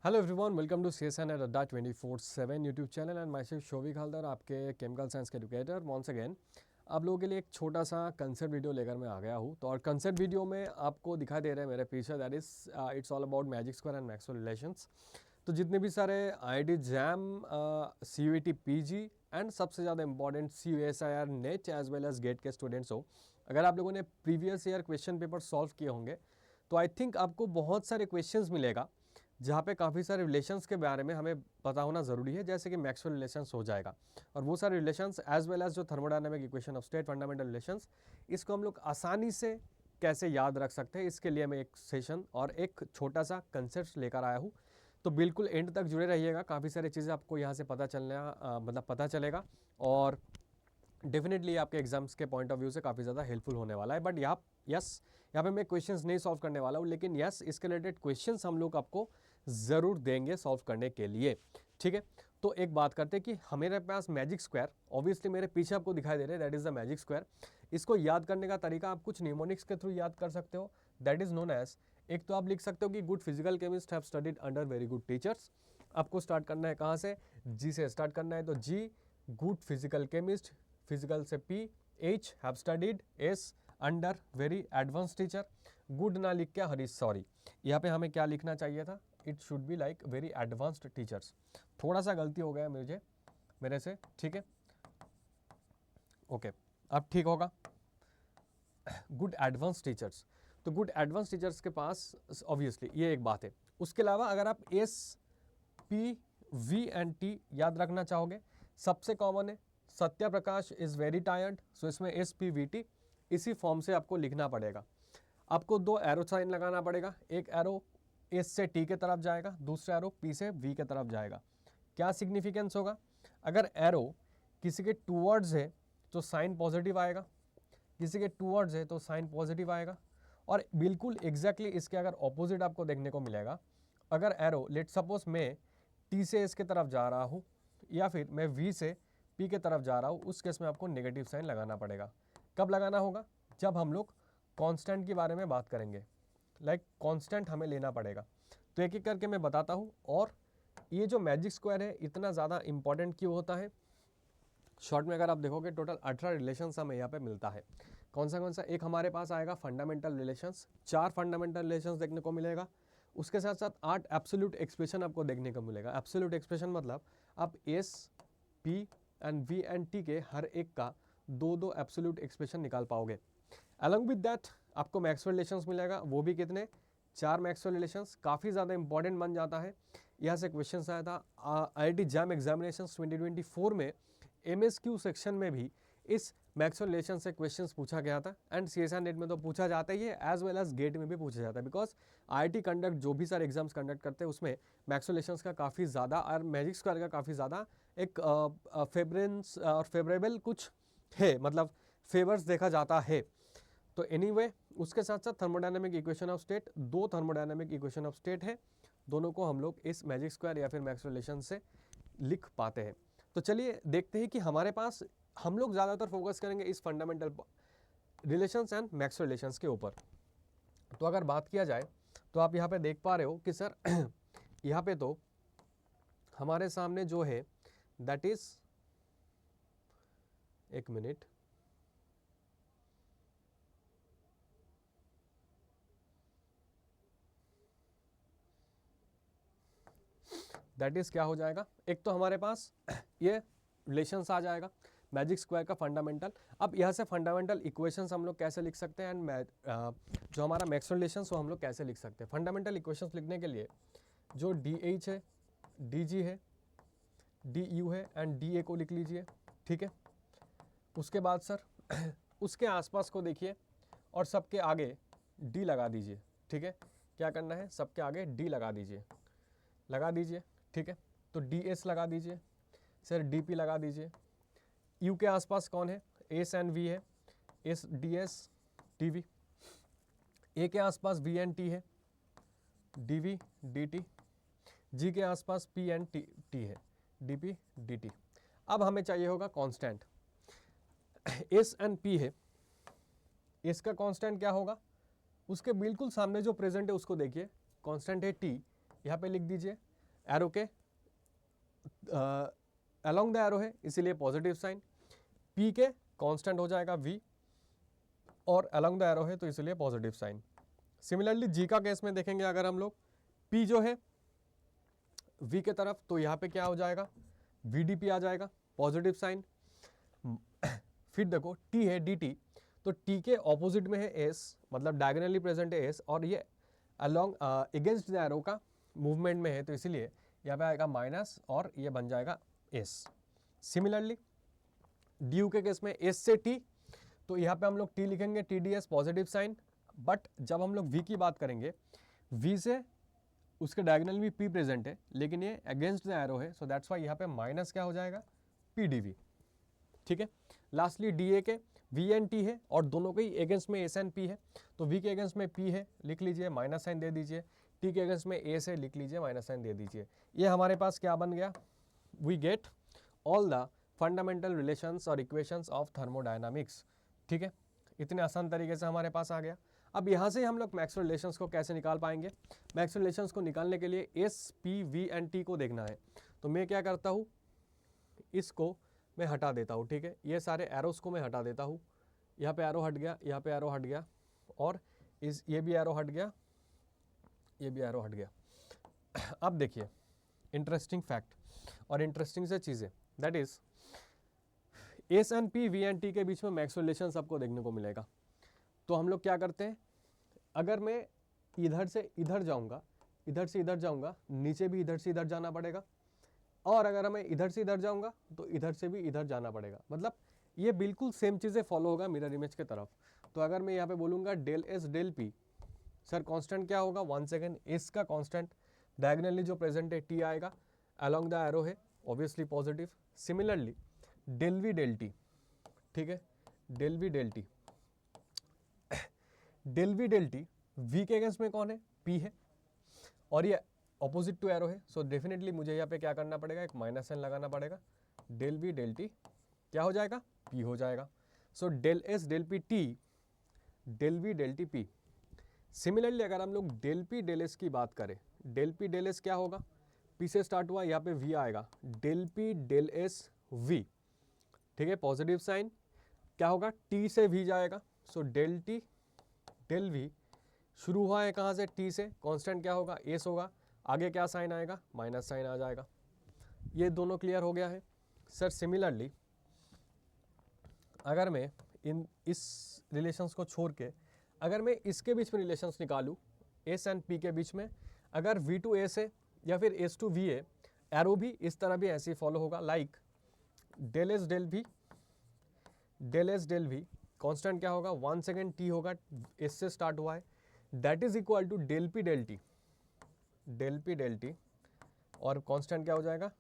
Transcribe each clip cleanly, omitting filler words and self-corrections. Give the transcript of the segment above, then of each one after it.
Hello everyone, welcome to CSN at Adda 24/7 YouTube channel and myself Shobhik Haldar, आपके chemical science के educator. Once again आप लोगों के लिए एक छोटा सा कंसेप्ट वीडियो लेकर मैं आ गया हूँ। तो और कंसेप्ट वीडियो में आपको दिखाई दे रहे हैं मेरे पीछे, that is it's all about magic square and Maxwell relations. तो जितने भी सारे IIT JAM, CUET PG and सबसे ज़्यादा important CUSIR NET as well as GATE के स्टूडेंट्स हो, अगर आप लोगों ने previous year question paper solve किए होंगे तो आई थिंक आपको बहुत सारे क्वेश्चंस मिलेगा जहाँ पे काफ़ी सारे रिलेशंस के बारे में हमें पता होना ज़रूरी है, जैसे कि मैक्सवेल रिलेशंस हो जाएगा। और वो सारे रिलेशंस एज वेल एज जो thermodynamic equation of state, fundamental relations, इसको हम लोग आसानी से कैसे याद रख सकते हैं, इसके लिए मैं एक सेशन और एक छोटा सा कंसेप्ट लेकर आया हूँ। तो बिल्कुल एंड तक जुड़े रहिएगा, काफ़ी सारी चीज़ें आपको यहाँ से पता पता चलेगा और डेफिनेटली आपके एग्जाम्स के पॉइंट ऑफ व्यू से काफ़ी ज़्यादा हेल्पफुल होने वाला है। बट यहाँ पे मैं क्वेश्चंस नहीं सॉल्व करने वाला हूँ, लेकिन इसके रिलेटेड क्वेश्चंस हम लोग आपको ज़रूर देंगे सॉल्व करने के लिए, ठीक है। तो एक बात करते हैं कि हमारे पास मैजिक स्क्वायर, ऑब्वियसली मेरे पीछे आपको दिखाई दे रहे हैं, that is the magic square. इसको याद करने का तरीका आप कुछ निमोनिक्स के थ्रू याद कर सकते हो, दैट इज़ नोन एज, एक तो आप लिख सकते हो कि good physical chemist have studied under very good teachers. आपको स्टार्ट करना है कहाँ से? जी से स्टार्ट करना है, तो जी गुड फिजिकल केमिस्ट, फिजिकल से P, H have studied, S under very advance teacher. Good ना लिख के हरीश, सॉरी, यहाँ पे हमें क्या लिखना चाहिए था? It should be like very advanced teachers. थोड़ा सा गलती हो गया मेरे से, ठीक है, ओके, अब ठीक होगा। गुड एडवांस टीचर्स, तो गुड एडवांस टीचर्स के पास ऑब्वियसली ये एक बात है। उसके अलावा अगर आप S, P, V and T याद रखना चाहोगे, सबसे कॉमन है सत्या प्रकाश इज वेरी टायर्ड, सो इसमें SPVT इसी फॉर्म से आपको लिखना पड़ेगा। आपको दो एरो साइन लगाना पड़ेगा, एक एरो S से T के तरफ जाएगा, दूसरा एरो P से V के तरफ जाएगा। क्या सिग्निफिकेंस होगा? अगर एरो किसी के टूवर्ड्स है तो साइन पॉजिटिव आएगा, किसी के टूवर्ड्स है तो साइन पॉजिटिव आएगा, और बिल्कुल एग्जैक्टली इसके अगर ऑपोजिट आपको देखने को मिलेगा। अगर एरो लेट सपोज मैं T से S के तरफ जा रहा हूँ या फिर मैं V से P के तरफ जा रहा हूँ, उस केस में आपको नेगेटिव साइन लगाना पड़ेगा। कब लगाना होगा? जब हम लोग कांस्टेंट के बारे में बात करेंगे, लाइक कांस्टेंट हमें लेना पड़ेगा। तो एक एक करके मैं बताता हूँ। और ये जो मैजिक स्क्वायर है इतना ज़्यादा इंपॉर्टेंट क्यों होता है? शॉर्ट में अगर आप देखोगे टोटल 18 रिलेशंस हमें यहाँ पे मिलता है। कौन सा? एक हमारे पास आएगा फंडामेंटल रिलेशंस, 4 फंडामेंटल रिलेशंस देखने को मिलेगा। उसके साथ साथ 8 एब्सोल्यूट एक्सप्रेशन आपको देखने को मिलेगा। एब्सोल्यूट एक्सप्रेशन मतलब आप S, P and V and T के हर एक का दो एब्सोल्यूट एक्सप्रेशन निकाल पाओगे। अलॉन्ग विद दैट आपको मैक्सवेल रिलेशंस मिलेगा, वो भी कितने? 4 मैक्सवेल रिलेशंस, काफ़ी ज़्यादा इंपॉर्टेंट बन जाता है। यहाँ से क्वेश्चन आया था IIT जैम एग्जामिनेशन 2024 में, MSQ सेक्शन में भी इस मैक्सवेल रिलेशन से क्वेश्चंस पूछा गया था। एंड CSR नेट में तो पूछा जाता ही है, एज वेल एज गेट में भी पूछा जाता है, बिकॉज IIT कंडक्ट जो भी सारे एग्जाम्स कंडक्ट करते हैं उसमें मैक्सवेल रिलेशंस का काफ़ी ज़्यादा और मैजिक स्क्वायर का काफ़ी ज़्यादा एक फेवरेंस और फेवरेबल कुछ है, मतलब फेवर्स देखा जाता है। तो एनीवे उसके साथ साथ thermodynamic equation of state, 2 thermodynamic equation of state है, दोनों को हम लोग इस मैजिक स्क्वायर या फिर मैक्सवेल रिलेशन से लिख पाते हैं। तो चलिए देखते हैं कि हमारे पास, हम लोग ज़्यादातर फोकस करेंगे इस fundamental relations and Maxwell relations के ऊपर। तो अगर बात किया जाए तो आप यहाँ पे देख पा रहे हो कि सर यहाँ पे तो हमारे सामने जो है दैट इज, एक मिनट, दैट इज क्या हो जाएगा? एक तो हमारे पास ये रिलेशंस आ जाएगा मैजिक स्क्वायर का फंडामेंटल। अब यहाँ से फंडामेंटल इक्वेशंस हम लोग कैसे लिख सकते हैं एंड जो हमारा मैक्सवेल रिलेशंस वो हम लोग कैसे लिख सकते हैं? फंडामेंटल इक्वेशंस लिखने के लिए जो DH है, DG है, DU है एंड DA को लिख लीजिए, ठीक है। उसके बाद सर उसके आसपास को देखिए और सबके आगे D लगा दीजिए, ठीक है। क्या करना है? सबके आगे D लगा दीजिए, ठीक है। तो DS लगा दीजिए, सर DP लगा दीजिए। U के आसपास कौन है? S एंड V है, S DS DV। A के आसपास V एंड T है, DV DT। G के आसपास P एंड T है, DP DT। अब हमें चाहिए होगा कांस्टेंट। S एंड P है, S का कांस्टेंट क्या होगा? उसके बिल्कुल सामने जो प्रेजेंट है उसको देखिए, कांस्टेंट है T, यहाँ पे लिख दीजिए एरो के अलोंग द एरो है इसीलिए पॉजिटिव साइन, पी के कांस्टेंट हो जाएगा v और अलोंग द एरो है तो इसलिए पॉजिटिव साइन। सिमिलरली जी का केस में देखेंगे अगर हम लोग p जो है v के तरफ तो यहाँ पे क्या हो जाएगा vdp आ जाएगा पॉजिटिव साइन। फिर देखो t है dt तो t के ऑपोजिट में है s मतलब डायगोनली प्रेजेंट है s और ये अलोंग अगेंस्ट द एरो का मूवमेंट में है तो इसीलिए यहाँ पे आएगा माइनस और ये बन जाएगा s। सिमिलरली du के केस में s से t तो यहाँ पे हम लोग t लिखेंगे TDS पॉजिटिव साइन, बट जब हम लोग v की बात करेंगे v से उसके डायगोनल में p प्रेजेंट है लेकिन ये अगेंस्ट द एरो है सो दैट्स वाई यहाँ पे माइनस क्या हो जाएगा PDV। ठीक है, लास्टली DA के V एंड T है और दोनों के ही अगेंस्ट में S एंड P है तो V के अगेंस्ट में P है लिख लीजिए माइनस साइन दे दीजिए, T के अगेंस्ट में S है लिख लीजिए माइनस साइन दे दीजिए। ये हमारे पास क्या बन गया, we get all the fundamental relations और इक्वेशंस ऑफ थर्मोडायनामिक्स। ठीक है, इतने आसान तरीके से हमारे पास आ गया। अब यहाँ से हम लोग मैक्सवेल रिलेशंस को कैसे निकाल पाएंगे, मैक्सवेल रिलेशंस को निकालने के लिए S, P, V and T को देखना है तो मैं क्या करता हूँ, इसको मैं हटा देता हूँ। ठीक है, ये सारे एरोस को मैं हटा देता हूँ, यहाँ पे एरो हट गया, यहाँ पे एरो हट गया और ये भी एरो हट गया, ये भी एरो हट गया। अब देखिए इंटरेस्टिंग फैक्ट और इंटरेस्टिंग से चीज़ें, that is S and P V and T के बीच में मैक्सवेल रिलेशंस आपको देखने को मिलेगा। तो हम लोग क्या करते हैं, अगर मैं इधर से इधर जाऊंगा, इधर से इधर जाऊंगा, नीचे भी इधर से इधर जाना पड़ेगा और अगर मैं इधर से इधर जाऊंगा तो इधर से भी इधर जाना पड़ेगा। मतलब ये बिल्कुल सेम चीज़ें फॉलो होगा मिरर इमेज के तरफ। तो अगर मैं यहाँ पे बोलूँगा del S del P, sir constant क्या होगा, 1 सेकेंड, एस का कांस्टेंट डायगोनली जो प्रेजेंट है टी आएगा, अलोंग द एरो है obviously positive. Similarly del V del T, ठीक है, del V del T, del V del T V के अगेंस्ट में कौन है, पी है और ये ऑपोजिट टू एरो है सो डेफिनेटली मुझे यहाँ पे क्या करना पड़ेगा, एक माइनस साइन लगाना पड़ेगा। डेल वी डेल टी क्या हो जाएगा, पी हो जाएगा। So del S del P T, del V del T P. Similarly अगर हम लोग डेल पी डेल एस की बात करें, डेल पी डेल एस क्या होगा, पी से स्टार्ट हुआ, यहाँ पे वी आएगा, del P del S V. ठीक है, पॉजिटिव साइन क्या होगा, टी से वी जाएगा so del T del V. शुरू हुआ है कहाँ से, टी से, कांस्टेंट क्या होगा, एस होगा, आगे क्या साइन आएगा, माइनस साइन आ जाएगा। ये दोनों क्लियर हो गया है। सर सिमिलरली अगर मैं इस रिलेशंस को छोड़ के अगर मैं इसके बीच में रिलेशंस निकालूं, एस एंड पी के बीच में, अगर वी टू एस है या फिर एस टू वी है, एरो भी इस तरह भी ऐसे ही फॉलो होगा, like del S del V, del S del V, constant क्या होगा, 1 सेकेंड, टी होगा, एस से स्टार्ट हुआ है, that is equal to del P del T, del P del T और कांस्टेंट क्या हो जाएगा,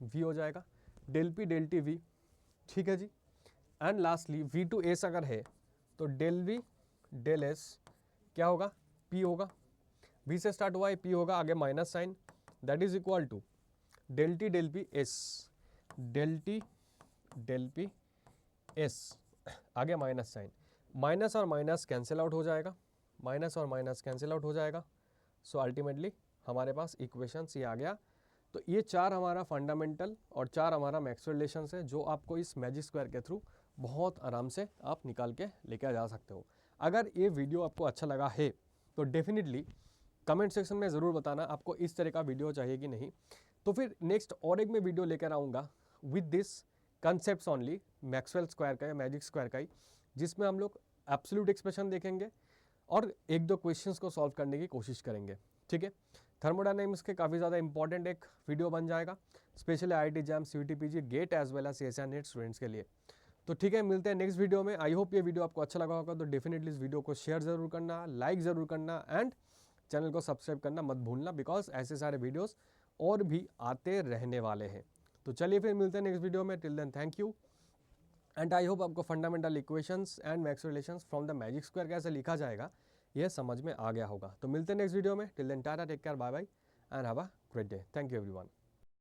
v हो जाएगा, del P del T V. ठीक है जी, and lastly v to S अगर है तो डेल वी डेल एस क्या होगा, p होगा, v से स्टार्ट हुआ है, p होगा, आगे minus sign, that is equal to del T del P S, del T del P S, आगे माइनस साइन, माइनस और माइनस कैंसिल आउट हो जाएगा, माइनस और माइनस कैंसिल आउट हो जाएगा। सो अल्टीमेटली हमारे पास इक्वेशंस ये आ गया। तो ये 4 हमारा फंडामेंटल और 4 हमारा मैक्सवेल रिलेशंस है जो आपको इस मैजिक स्क्वायर के थ्रू बहुत आराम से आप निकाल के लेकर जा सकते हो। अगर ये वीडियो आपको अच्छा लगा है तो डेफिनेटली कमेंट सेक्शन में ज़रूर बताना आपको इस तरह का वीडियो चाहिए कि नहीं। तो फिर नेक्स्ट और एक मैं वीडियो लेकर आऊँगा with this concept only, Maxwell square का या मैजिक स्क्वायर का ही, जिसमें हम लोग एब्सोल्यूट एक्सप्रेशन देखेंगे और 1-2 क्वेश्चंस को सॉल्व करने की कोशिश करेंगे। ठीक है, थर्मोडायनामिक्स के काफ़ी ज़्यादा इंपॉर्टेंट एक वीडियो बन जाएगा, specially IIT JAM, CUET PG, GATE as well as CSIR NET students के लिए। तो ठीक है, मिलते हैं नेक्स्ट वीडियो में। आई होप ये वीडियो आपको अच्छा लगा होगा, तो डेफिनेटली इस वीडियो को शेयर ज़रूर करना, लाइक ज़रूर करना एंड चैनल को सब्सक्राइब करना मत भूलना, बिकॉज ऐसे सारे वीडियोज़ और भी आते रहने वाले हैं। तो चलिए फिर मिलते हैं नेक्स्ट वीडियो में। Till then thank you and I hope आपको fundamental equations and Maxwell relations from the magic square कैसे लिखा जाएगा ये समझ में आ गया होगा। तो मिलते हैं नेक्स्ट वीडियो में। Till then tata, take care, bye bye and have a great day. Thank you everyone.